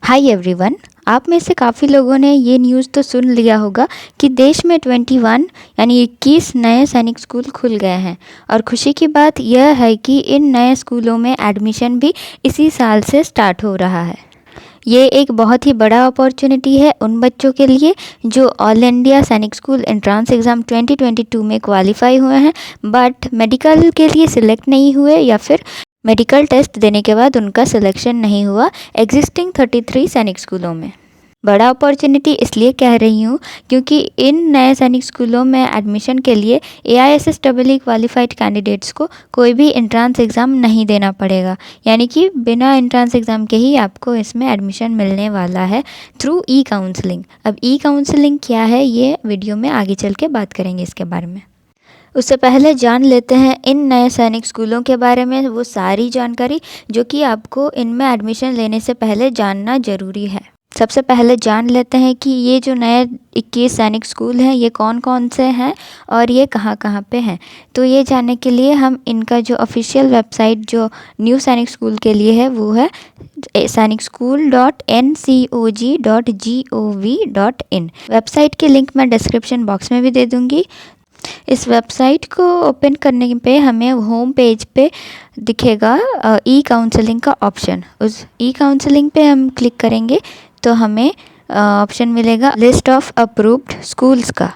Hi everyone. आप में से काफ़ी लोगों ने ये न्यूज़ तो सुन लिया होगा कि देश में 21 यानी 21 नए सैनिक स्कूल खुल गए हैं। और खुशी की बात यह है कि इन नए स्कूलों में एडमिशन भी इसी साल से स्टार्ट हो रहा है। ये एक बहुत ही बड़ा अपॉर्चुनिटी है उन बच्चों के लिए जो ऑल इंडिया सैनिक स्कूल एंट्रेंस एग्ज़ाम 2022 में क्वालिफाई हुए हैं बट मेडिकल के लिए सिलेक्ट नहीं हुए या फिर मेडिकल टेस्ट देने के बाद उनका सिलेक्शन नहीं हुआ एग्जिस्टिंग 33 सैनिक स्कूलों में। बड़ा अपॉर्चुनिटी इसलिए कह रही हूँ क्योंकि इन नए सैनिक स्कूलों में एडमिशन के लिए AISSEE क्वालिफाइड कैंडिडेट्स को कोई भी एंट्रेंस एग्ज़ाम नहीं देना पड़ेगा, यानी कि बिना एंट्रेंस एग्ज़ाम के ही आपको इसमें एडमिशन मिलने वाला है थ्रू ई-काउंसलिंग। अब ई-काउंसलिंग क्या है ये वीडियो में आगे चल के बात करेंगे इसके बारे में। उससे पहले जान लेते हैं इन नए सैनिक स्कूलों के बारे में वो सारी जानकारी जो कि आपको इनमें एडमिशन लेने से पहले जानना ज़रूरी है। सबसे पहले जान लेते हैं कि ये जो नए 21 सैनिक स्कूल हैं ये कौन कौन से हैं और ये कहाँ कहाँ पे हैं। तो ये जानने के लिए हम इनका जो ऑफिशियल वेबसाइट जो न्यू सैनिक स्कूल के लिए है वो है sainicschool.ncog.gov.in। वेबसाइट की लिंक मैं डिस्क्रिप्शन बॉक्स में भी दे दूँगी। इस वेबसाइट को ओपन करने पे हमें होम पेज पे दिखेगा ई काउंसलिंग का ऑप्शन। उस ई काउंसलिंग पे हम क्लिक करेंगे तो हमें ऑप्शन मिलेगा लिस्ट ऑफ अप्रूव्ड स्कूल्स का।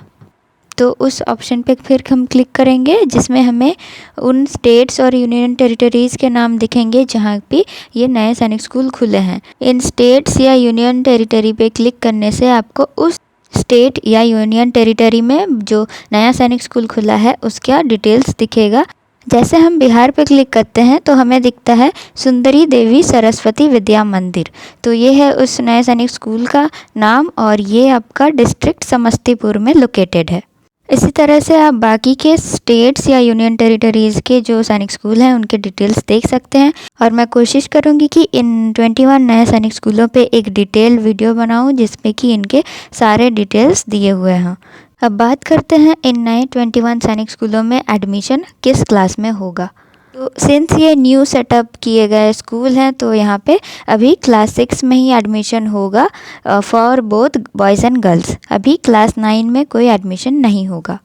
तो उस ऑप्शन पे फिर हम क्लिक करेंगे जिसमें हमें उन स्टेट्स और यूनियन टेरिटरीज़ के नाम दिखेंगे जहाँ पे ये नए सैनिक स्कूल खुले हैं। इन स्टेट्स या यूनियन टेरिटरी पे क्लिक करने से आपको उस स्टेट या यूनियन टेरिटरी में जो नया सैनिक स्कूल खुला है उसका डिटेल्स दिखेगा। जैसे हम बिहार पे क्लिक करते हैं तो हमें दिखता है सुंदरी देवी सरस्वती विद्या मंदिर। तो ये है उस नए सैनिक स्कूल का नाम और ये आपका डिस्ट्रिक्ट समस्तीपुर में लोकेटेड है। इसी तरह से आप बाकी के स्टेट्स या यूनियन टेरिटरीज़ के जो सैनिक स्कूल हैं उनके डिटेल्स देख सकते हैं। और मैं कोशिश करूंगी कि इन 21 नए सैनिक स्कूलों पे एक डिटेल वीडियो बनाऊं जिसमें कि इनके सारे डिटेल्स दिए हुए हैं। अब बात करते हैं इन नए 21 सैनिक स्कूलों में एडमिशन किस क्लास में होगा। तो सिंस ये न्यू सेटअप किए गए स्कूल हैं तो यहाँ पे अभी क्लास 6 में ही एडमिशन होगा for both boys and girls. अभी क्लास 9 में कोई एडमिशन नहीं होगा।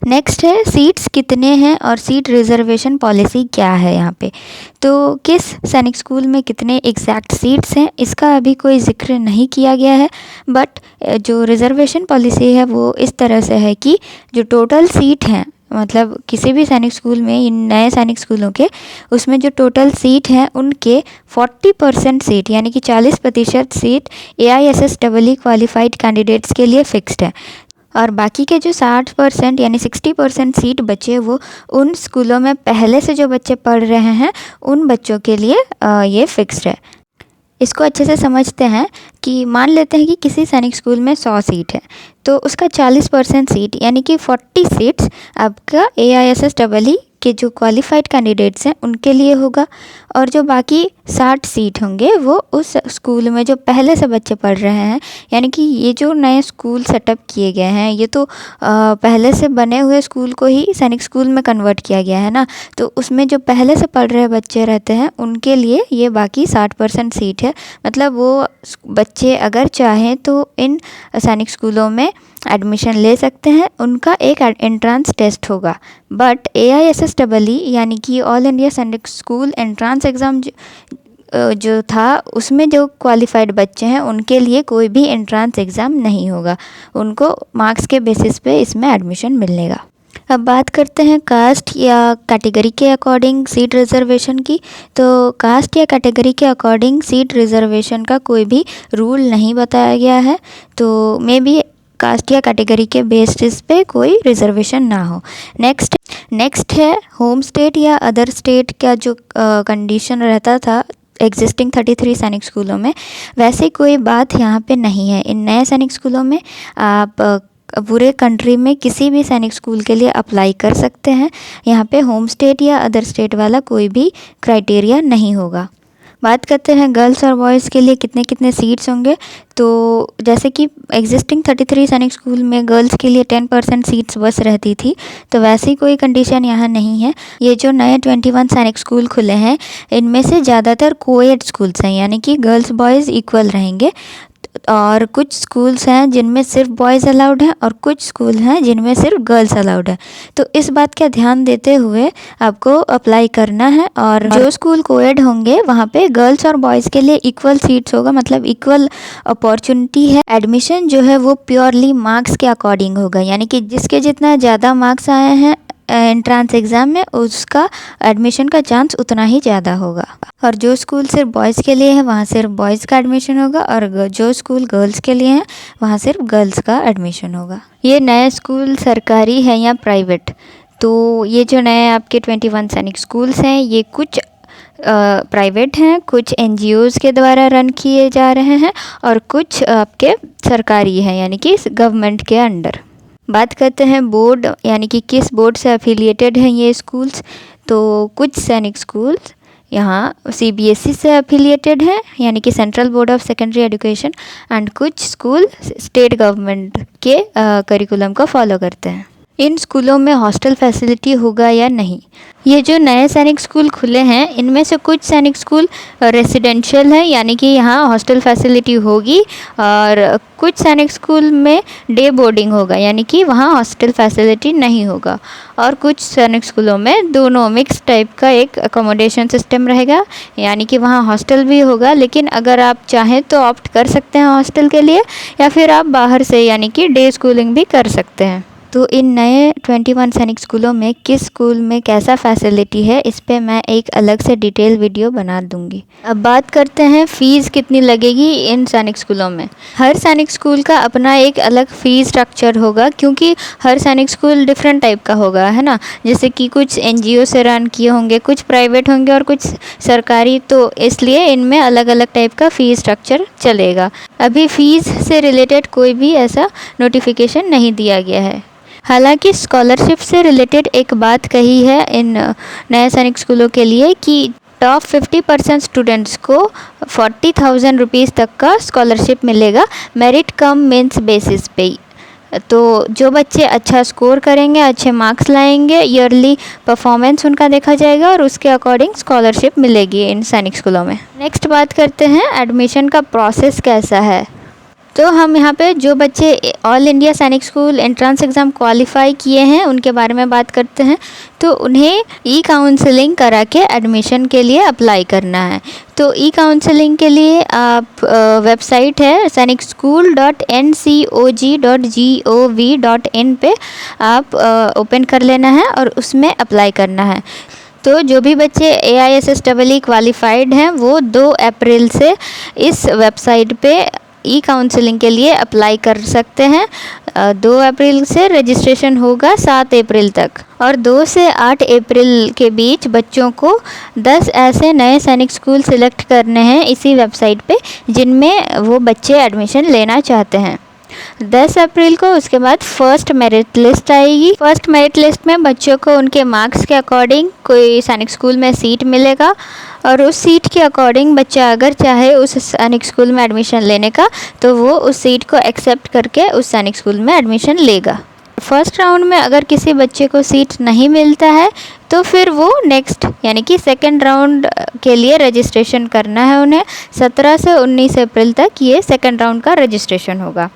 नेक्स्ट है सीट्स कितने हैं और सीट रिज़र्वेशन पॉलिसी क्या है यहाँ पे। तो किस सैनिक स्कूल में कितने एग्जैक्ट सीट्स हैं इसका अभी कोई जिक्र नहीं किया गया है बट जो रिज़र्वेशन पॉलिसी है वो इस तरह से है कि जो टोटल सीट हैं मतलब किसी भी सैनिक स्कूल में इन नए सैनिक स्कूलों के उसमें जो टोटल सीट हैं उनके 40% सीट यानी कि 40% सीट AISSEE क्वालिफाइड कैंडिडेट्स के लिए फ़िक्स्ड है और बाकी के जो 60% यानी 60% सीट बचे वो उन स्कूलों में पहले से जो बच्चे पढ़ रहे हैं उन बच्चों के लिए ये फ़िक्स्ड है। इसको अच्छे से समझते हैं कि मान लेते हैं कि किसी सैनिक स्कूल में 100 सीट है तो उसका 40% सीट यानी कि 40 सीट्स आपका AISSEE के जो क्वालिफाइड कैंडिडेट्स हैं उनके लिए होगा और जो बाकी 60 सीट होंगे वो उस स्कूल में जो पहले से बच्चे पढ़ रहे हैं। यानी कि ये जो नए स्कूल सेटअप किए गए हैं ये तो पहले से बने हुए स्कूल को ही सैनिक स्कूल में कन्वर्ट किया गया है ना, तो उसमें जो पहले से पढ़ रहे बच्चे रहते हैं उनके लिए ये बाकी 60% सीट है। मतलब वो बच्चे अगर चाहें तो इन सैनिक स्कूलों में एडमिशन ले सकते हैं। उनका एक एंट्रेंस टेस्ट होगा बट AISSEE यानी कि ऑल इंडिया सैनिक स्कूल एंट्रेंस एग्ज़ाम जो था उसमें जो क्वालिफाइड बच्चे हैं उनके लिए कोई भी एंट्रेंस एग्ज़ाम नहीं होगा। उनको मार्क्स के बेसिस पे इसमें एडमिशन मिलेगा। अब बात करते हैं कास्ट या कैटेगरी के अकॉर्डिंग सीट रिज़र्वेशन की। तो कास्ट या कैटेगरी के अकॉर्डिंग सीट रिज़र्वेशन का कोई भी रूल नहीं बताया गया है। तो मे बी कास्ट या कैटेगरी के बेसिस पे कोई रिज़र्वेशन ना हो। नेक्स्ट है होम स्टेट या अदर स्टेट का जो कंडीशन रहता था एग्जिस्टिंग 33 सैनिक स्कूलों में, वैसे कोई बात यहाँ पे नहीं है। इन नए सैनिक स्कूलों में आप पूरे कंट्री में किसी भी सैनिक स्कूल के लिए अप्लाई कर सकते हैं। यहाँ पे होम स्टेट या अदर स्टेट वाला कोई भी क्राइटेरिया नहीं होगा। बात करते हैं गर्ल्स और बॉयज़ के लिए कितने कितने सीट्स होंगे। तो जैसे कि एग्जिस्टिंग 33 सैनिक स्कूल में गर्ल्स के लिए 10% सीट्स बस रहती थी, तो वैसी कोई कंडीशन यहाँ नहीं है। ये जो नए 21 सैनिक स्कूल खुले हैं, इनमें से ज़्यादातर कोएड स्कूल्स हैं, यानी कि गर्ल्स बॉयज़ इक्वल रहेंगे। और कुछ स्कूल्स हैं जिनमें सिर्फ बॉयज़ अलाउड हैं और कुछ स्कूल हैं जिनमें सिर्फ गर्ल्स अलाउड है। तो इस बात का ध्यान देते हुए आपको अप्लाई करना है। और जो स्कूल कोएड होंगे वहाँ पे गर्ल्स और बॉयज़ के लिए इक्वल सीट्स होगा, मतलब इक्वल अपॉर्चुनिटी है। एडमिशन जो है वो प्योरली मार्क्स के अकॉर्डिंग होगा, यानी कि जिसके जितना ज़्यादा मार्क्स आए हैं एंट्रेंस एग्ज़ाम में, उसका एडमिशन का चांस उतना ही ज़्यादा होगा। और जो स्कूल सिर्फ बॉयज़ के लिए है वहाँ सिर्फ बॉयज़ का एडमिशन होगा, और जो स्कूल गर्ल्स के लिए है वहाँ सिर्फ गर्ल्स का एडमिशन होगा। ये नए स्कूल सरकारी है या प्राइवेट, तो ये जो नए आपके 21 सैनिक स्कूल्स हैं, ये कुछ प्राइवेट हैं, कुछ NGOs के द्वारा रन किए जा रहे हैं, और कुछ आपके सरकारी हैं, यानी कि गवर्नमेंट के अंडर। बात करते हैं बोर्ड, यानी कि किस बोर्ड से एफिलिएटेड हैं ये स्कूल्स। तो कुछ सैनिक स्कूल्स यहाँ CBSE से एफिलिएटेड हैं, यानी कि central board of secondary education, and कुछ स्कूल स्टेट गवर्नमेंट के करिकुलम को फॉलो करते हैं। इन स्कूलों में हॉस्टल फैसिलिटी होगा या नहीं। ये जो नए सैनिक स्कूल खुले हैं, इनमें से कुछ सैनिक स्कूल रेसिडेंशियल हैं, यानी कि यहाँ हॉस्टल फैसिलिटी होगी, और कुछ सैनिक स्कूल में डे बोर्डिंग होगा, यानी कि वहाँ हॉस्टल फैसिलिटी नहीं होगा। और कुछ सैनिक स्कूलों में दोनों मिक्स टाइप का एक अकोमोडेशन सिस्टम रहेगा, यानी कि वहाँ हॉस्टल भी होगा, लेकिन अगर आप चाहें तो ऑप्ट कर सकते हैं हॉस्टल के लिए, या फिर आप बाहर से यानी कि डे स्कूलिंग भी कर सकते हैं। तो इन नए 21 सैनिक स्कूलों में किस स्कूल में कैसा फैसिलिटी है, इस पे मैं एक अलग से डिटेल वीडियो बना दूंगी। अब बात करते हैं फ़ीस कितनी लगेगी इन सैनिक स्कूलों में। हर सैनिक स्कूल का अपना एक अलग फ़ीस स्ट्रक्चर होगा, क्योंकि हर सैनिक स्कूल डिफरेंट टाइप का होगा, है ना। जैसे कि कुछ NGO से रन किए होंगे, कुछ प्राइवेट होंगे और कुछ सरकारी, तो इसलिए इनमें अलग अलग टाइप का फ़ीस स्ट्रक्चर चलेगा। अभी फ़ीस से रिलेटेड कोई भी ऐसा नोटिफिकेशन नहीं दिया गया है। हालांकि स्कॉलरशिप से रिलेटेड एक बात कही है इन नए सैनिक स्कूलों के लिए कि टॉप 50% स्टूडेंट्स को 40,000 रुपीज़ तक का स्कॉलरशिप मिलेगा, मेरिट कम मीन्स बेसिस पे। तो जो बच्चे अच्छा स्कोर करेंगे, अच्छे मार्क्स लाएंगे, ईयरली परफॉर्मेंस उनका देखा जाएगा और उसके अकॉर्डिंग स्कॉलरशिप मिलेगी इन सैनिक स्कूलों में। नेक्स्ट बात करते हैं एडमिशन का प्रोसेस कैसा है। तो हम यहाँ पे जो बच्चे ऑल इंडिया सैनिक स्कूल एंट्रेंस एग्ज़ाम क्वालिफाई किए हैं उनके बारे में बात करते हैं। तो उन्हें काउंसलिंग करा के एडमिशन के लिए अप्लाई करना है। तो काउंसलिंग के लिए आप वेबसाइट है sanicSchool.ncog.gov.in पे आप ओपन कर लेना है और उसमें अप्लाई करना है। तो जो भी बच्चे AISSEE क्वालिफाइड हैं वो 2 अप्रैल से इस वेबसाइट पे काउंसलिंग के लिए अप्लाई कर सकते हैं। 2 अप्रैल से रजिस्ट्रेशन होगा 7 अप्रैल तक, और 2 से 8 अप्रैल के बीच बच्चों को 10 ऐसे नए सैनिक स्कूल सिलेक्ट करने हैं इसी वेबसाइट पे जिनमें वो बच्चे एडमिशन लेना चाहते हैं। 10 अप्रैल को उसके बाद फर्स्ट मेरिट लिस्ट आएगी। फर्स्ट मेरिट लिस्ट में बच्चों को उनके मार्क्स के अकॉर्डिंग कोई सैनिक स्कूल में सीट मिलेगा, और उस सीट के अकॉर्डिंग बच्चा अगर चाहे उस सैनिक स्कूल में एडमिशन लेने का तो वो उस सीट को एक्सेप्ट करके उस सैनिक स्कूल में एडमिशन लेगा। फर्स्ट राउंड में अगर किसी बच्चे को सीट नहीं मिलता है तो फिर वो नेक्स्ट यानी कि सेकंड राउंड के लिए रजिस्ट्रेशन करना है उन्हें। 17 से 19 अप्रैल तक ये सेकंड राउंड का रजिस्ट्रेशन होगा।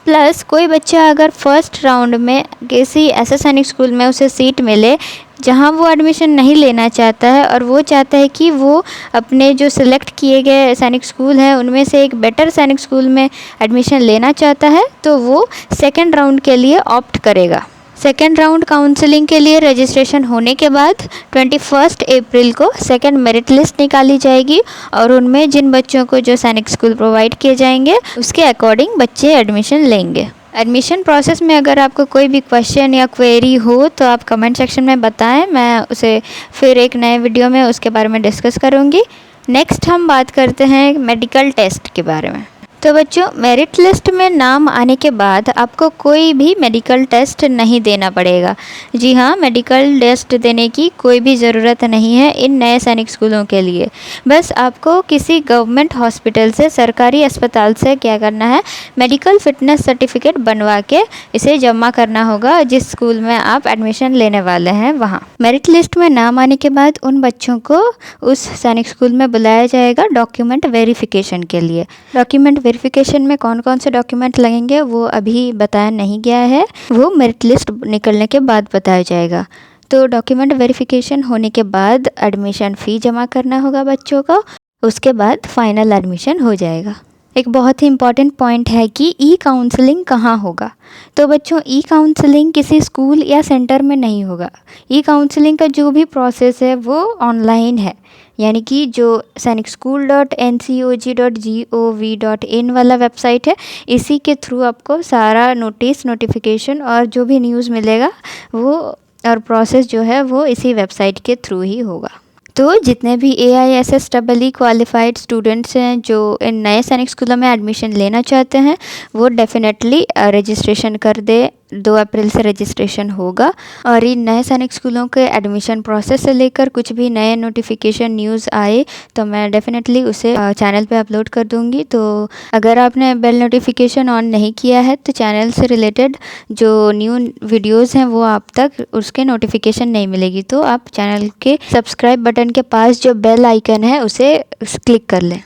प्लस कोई बच्चा अगर फर्स्ट राउंड में किसी ऐसे सैनिक स्कूल में उसे सीट मिले जहां वो एडमिशन नहीं लेना चाहता है और वो चाहता है कि वो अपने जो सिलेक्ट किए गए सैनिक स्कूल हैं उनमें से एक बेटर सैनिक स्कूल में एडमिशन लेना चाहता है, तो वो सेकंड राउंड के लिए ऑप्ट करेगा। सेकेंड राउंड काउंसलिंग के लिए रजिस्ट्रेशन होने के बाद 21 अप्रैल को सेकेंड मेरिट लिस्ट निकाली जाएगी और उनमें जिन बच्चों को जो सैनिक स्कूल प्रोवाइड किए जाएंगे उसके अकॉर्डिंग बच्चे एडमिशन लेंगे। एडमिशन प्रोसेस में अगर आपको कोई भी क्वेश्चन या क्वेरी हो तो आप कमेंट सेक्शन में बताएं, मैं उसे फिर एक नए वीडियो में उसके बारे में डिस्कस करूँगी। नेक्स्ट हम बात करते हैं मेडिकल टेस्ट के बारे में। तो बच्चों, मेरिट लिस्ट में नाम आने के बाद आपको कोई भी मेडिकल टेस्ट नहीं देना पड़ेगा। जी हाँ, मेडिकल टेस्ट देने की कोई भी ज़रूरत नहीं है इन नए सैनिक स्कूलों के लिए। बस आपको किसी गवर्नमेंट हॉस्पिटल से, सरकारी अस्पताल से क्या करना है, मेडिकल फिटनेस सर्टिफिकेट बनवा के इसे जमा करना होगा जिस स्कूल में आप एडमिशन लेने वाले हैं वहाँ। मेरिट लिस्ट में नाम आने के बाद उन बच्चों को उस सैनिक स्कूल में बुलाया जाएगा डॉक्यूमेंट वेरिफिकेशन के लिए। डॉक्यूमेंट वेरिफिकेशन में कौन कौन से डॉक्यूमेंट लगेंगे वो अभी बताया नहीं गया है, वो मेरिट लिस्ट निकलने के बाद बताया जाएगा। तो डॉक्यूमेंट वेरिफिकेशन होने के बाद एडमिशन फ़ी जमा करना होगा बच्चों को, उसके बाद फाइनल एडमिशन हो जाएगा। एक बहुत ही इम्पॉर्टेंट पॉइंट है कि ई काउंसलिंग कहाँ होगा। तो बच्चों, ई काउंसलिंग किसी स्कूल या सेंटर में नहीं होगा। ई काउंसलिंग का जो भी प्रोसेस है वो ऑनलाइन है, यानी कि जो sainikSchool.ncog.gov.in वाला वेबसाइट है, इसी के थ्रू आपको सारा नोटिफिकेशन और जो भी न्यूज़ मिलेगा वो और प्रोसेस जो है वो इसी वेबसाइट के थ्रू ही होगा। तो जितने भी AISSEE क्वालिफाइड स्टूडेंट्स हैं जो इन नए सैनिक स्कूलों में एडमिशन लेना चाहते हैं, वो डेफिनेटली रजिस्ट्रेशन कर दे। 2 अप्रैल से रजिस्ट्रेशन होगा और इन नए सैनिक स्कूलों के एडमिशन प्रोसेस से लेकर कुछ भी नए नोटिफिकेशन न्यूज़ आए तो मैं डेफिनेटली उसे चैनल पे अपलोड कर दूंगी। तो अगर आपने बेल नोटिफिकेशन ऑन नहीं किया है तो चैनल से रिलेटेड जो न्यू वीडियोज़ हैं वो आप तक उसके नोटिफिकेशन नहीं मिलेगी। तो आप चैनल के सब्सक्राइब बटन के पास जो बेल आइकन है उसे क्लिक कर लें।